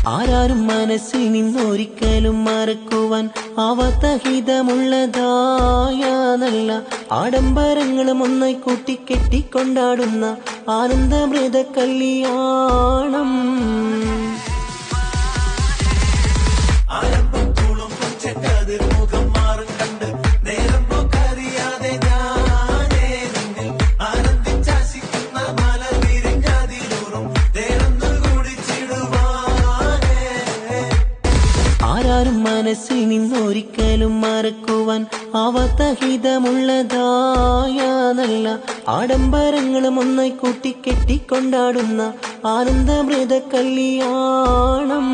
ആരാരും മനസ്സിൽ നിന്നൊരിക്കലും മറക്കുവാൻ അവതഹിതമുള്ളതായ നല്ല ആഡംബരങ്ങളും ഒന്നായി കൂട്ടിക്കെട്ടിക്കൊണ്ടാടുന്ന ആനന്ദമൃത കല്യാണം. ആരാരും മനസ്സിൽ നിന്നൊരിക്കലും മറക്കുവാൻ അവതഹിതമുള്ളതായ നല്ല ആഡംബരങ്ങളും ഒന്നായി കൂട്ടിക്കെട്ടിക്കൊണ്ടാടുന്ന ആനന്ദമൃത കല്യാണം.